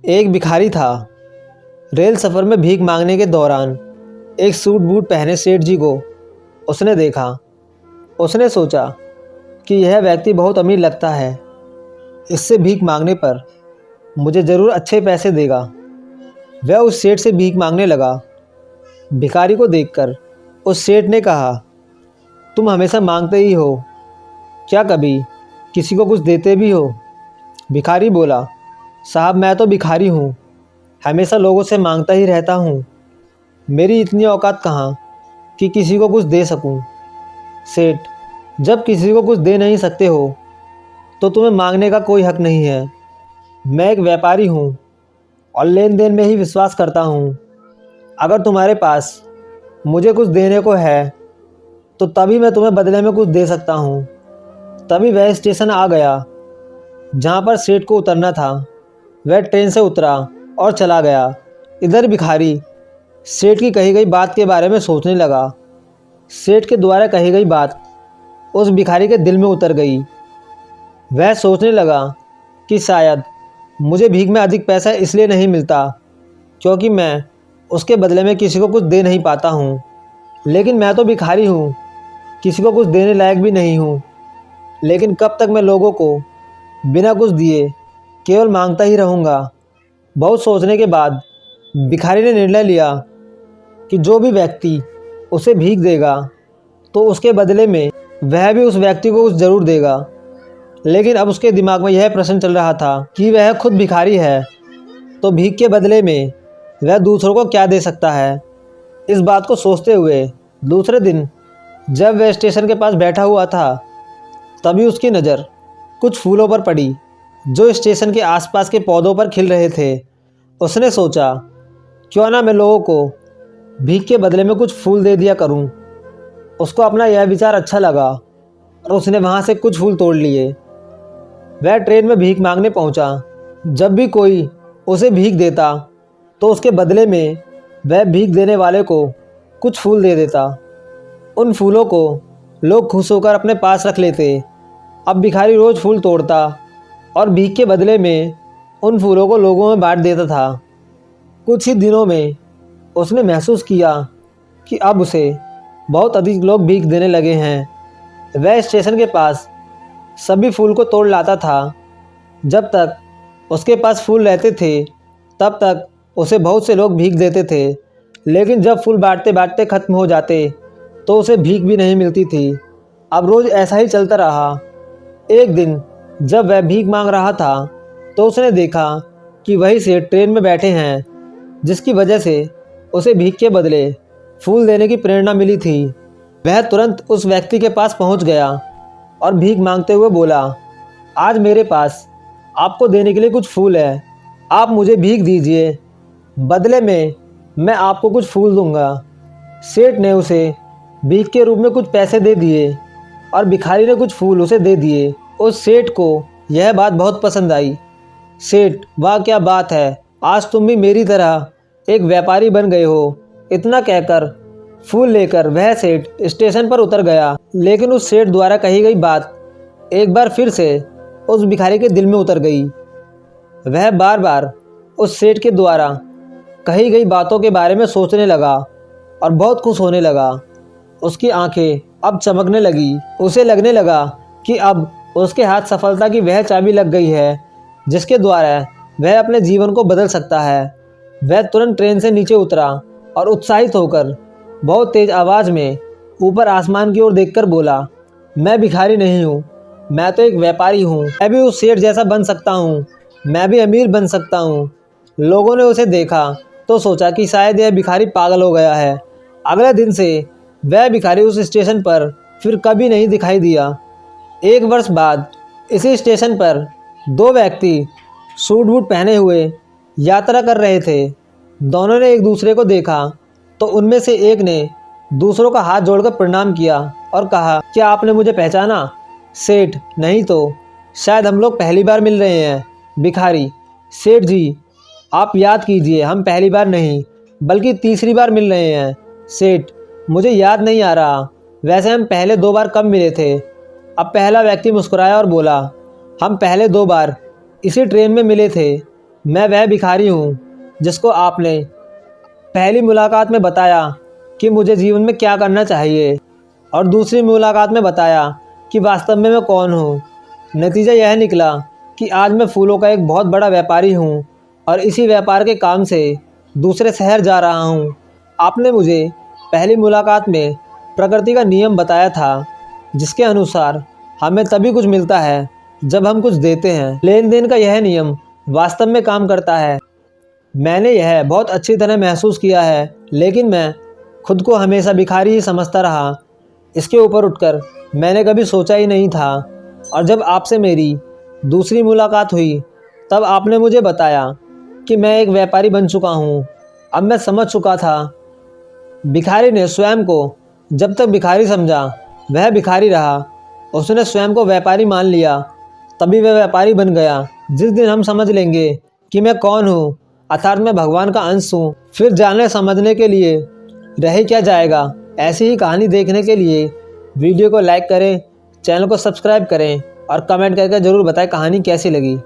एक भिखारी था। रेल सफ़र में भीख मांगने के दौरान एक सूट बूट पहने सेठ जी को उसने देखा। उसने सोचा कि यह व्यक्ति बहुत अमीर लगता है, इससे भीख मांगने पर मुझे ज़रूर अच्छे पैसे देगा। वह उस सेठ से भीख मांगने लगा। भिखारी को देखकर उस सेठ ने कहा, तुम हमेशा मांगते ही हो, क्या कभी किसी को कुछ देते भी हो? भिखारी बोला, साहब मैं तो भिखारी हूँ, हमेशा लोगों से मांगता ही रहता हूँ। मेरी इतनी औकात कहाँ कि किसी को कुछ दे सकूँ। सेठ, जब किसी को कुछ दे नहीं सकते हो तो तुम्हें मांगने का कोई हक नहीं है। मैं एक व्यापारी हूँ और लेन देन में ही विश्वास करता हूँ। अगर तुम्हारे पास मुझे कुछ देने को है तो तभी मैं तुम्हें बदले में कुछ दे सकता हूँ। तभी वह स्टेशन आ गया जहाँ पर सेठ को उतरना था। वह ट्रेन से उतरा और चला गया। इधर भिखारी सेठ की कही गई बात के बारे में सोचने लगा। सेठ के द्वारा कही गई बात उस भिखारी के दिल में उतर गई। वह सोचने लगा कि शायद मुझे भीख में अधिक पैसा इसलिए नहीं मिलता क्योंकि मैं उसके बदले में किसी को कुछ दे नहीं पाता हूँ। लेकिन मैं तो भिखारी हूँ, किसी को कुछ देने लायक भी नहीं हूँ। लेकिन कब तक मैं लोगों को बिना कुछ दिए केवल मांगता ही रहूँगा। बहुत सोचने के बाद भिखारी ने निर्णय लिया कि जो भी व्यक्ति उसे भीख देगा तो उसके बदले में वह भी उस व्यक्ति को कुछ ज़रूर देगा। लेकिन अब उसके दिमाग में यह प्रश्न चल रहा था कि वह खुद भिखारी है तो भीख के बदले में वह दूसरों को क्या दे सकता है। इस बात को सोचते हुए दूसरे दिन जब वह स्टेशन के पास बैठा हुआ था तभी उसकी नज़र कुछ फूलों पर पड़ी जो स्टेशन के आसपास के पौधों पर खिल रहे थे। उसने सोचा, क्यों ना मैं लोगों को भीख के बदले में कुछ फूल दे दिया करूं। उसको अपना यह विचार अच्छा लगा और उसने वहां से कुछ फूल तोड़ लिए। वह ट्रेन में भीख मांगने पहुंचा। जब भी कोई उसे भीख देता तो उसके बदले में वह भीख देने वाले को कुछ फूल दे देता। उन फूलों को लोग खुश होकर अपने पास रख लेते। अब भिखारी रोज़ फूल तोड़ता और भीख के बदले में उन फूलों को लोगों में बांट देता था। कुछ ही दिनों में उसने महसूस किया कि अब उसे बहुत अधिक लोग भीख देने लगे हैं। वह स्टेशन के पास सभी फूल को तोड़ लाता था। जब तक उसके पास फूल रहते थे तब तक उसे बहुत से लोग भीख देते थे। लेकिन जब फूल बांटते बांटते ख़त्म हो जाते तो उसे भीख भी नहीं मिलती थी। अब रोज़ ऐसा ही चलता रहा। एक दिन जब वह भीख मांग रहा था तो उसने देखा कि वही सेठ ट्रेन में बैठे हैं, जिसकी वजह से उसे भीख के बदले फूल देने की प्रेरणा मिली थी। वह तुरंत उस व्यक्ति के पास पहुंच गया और भीख मांगते हुए बोला, आज मेरे पास आपको देने के लिए कुछ फूल है, आप मुझे भीख दीजिए, बदले में मैं आपको कुछ फूल दूंगा। सेठ ने उसे भीख के रूप में कुछ पैसे दे दिए और भिखारी ने कुछ फूल उसे दे दिए। उस सेठ को यह बात बहुत पसंद आई। सेठ, वाह क्या बात है, आज तुम भी मेरी तरह एक व्यापारी बन गए हो। इतना कहकर फूल लेकर वह सेठ स्टेशन पर उतर गया। लेकिन उस सेठ द्वारा कही गई बात एक बार फिर से उस भिखारी के दिल में उतर गई। वह बार बार उस सेठ के द्वारा कही गई बातों के बारे में सोचने लगा और बहुत खुश होने लगा। उसकी आंखें अब चमकने लगी। उसे लगने लगा कि अब उसके हाथ सफलता की वह चाबी लग गई है जिसके द्वारा वह अपने जीवन को बदल सकता है। वह तुरंत ट्रेन से नीचे उतरा और उत्साहित होकर बहुत तेज आवाज़ में ऊपर आसमान की ओर देखकर बोला, मैं भिखारी नहीं हूँ, मैं तो एक व्यापारी हूँ। मैं भी उस सेठ जैसा बन सकता हूँ, मैं भी अमीर बन सकता हूँ। लोगों ने उसे देखा तो सोचा कि शायद यह भिखारी पागल हो गया है। अगले दिन से वह भिखारी उस स्टेशन पर फिर कभी नहीं दिखाई दिया। एक वर्ष बाद इसी स्टेशन पर दो व्यक्ति सूट बूट पहने हुए यात्रा कर रहे थे। दोनों ने एक दूसरे को देखा तो उनमें से एक ने दूसरों का हाथ जोड़कर प्रणाम किया और कहा, क्या आपने मुझे पहचाना? सेठ, नहीं तो शायद हम लोग पहली बार मिल रहे हैं। भिखारी, सेठ जी आप याद कीजिए, हम पहली बार नहीं बल्कि तीसरी बार मिल रहे हैं। सेठ, मुझे याद नहीं आ रहा, वैसे हम पहले 2 बार कब मिले थे? अब पहला व्यक्ति मुस्कुराया और बोला, हम पहले 2 बार इसी ट्रेन में मिले थे मैं वह भिखारी हूँ जिसको आपने पहली मुलाकात में बताया कि मुझे जीवन में क्या करना चाहिए और दूसरी मुलाकात में बताया कि वास्तव में मैं कौन हूँ। नतीजा यह निकला कि आज मैं फूलों का एक बहुत बड़ा व्यापारी हूँ और इसी व्यापार के काम से दूसरे शहर जा रहा हूँ। आपने मुझे पहली मुलाकात में प्रकृति का नियम बताया था, जिसके अनुसार हमें तभी कुछ मिलता है जब हम कुछ देते हैं। लेन देन का यह नियम वास्तव में काम करता है। मैंने यह बहुत अच्छी तरह महसूस किया है, लेकिन मैं खुद को हमेशा भिखारी ही समझता रहा। इसके ऊपर उठकर मैंने कभी सोचा ही नहीं था, और जब आपसे मेरी दूसरी मुलाकात हुई तब आपने मुझे बताया कि मैं एक व्यापारी बन चुका हूँ। अब मैं समझ चुका था, भिखारी ने स्वयं को जब तक भिखारी समझा वह भिखारी रहा। उसने स्वयं को व्यापारी मान लिया, तभी वह व्यापारी बन गया। जिस दिन हम समझ लेंगे कि मैं कौन हूँ, अर्थात मैं भगवान का अंश हूँ, फिर जानने समझने के लिए रह क्या जाएगा। ऐसी ही कहानी देखने के लिए वीडियो को लाइक करें, चैनल को सब्सक्राइब करें और कमेंट करके ज़रूर बताएं कहानी कैसी लगी।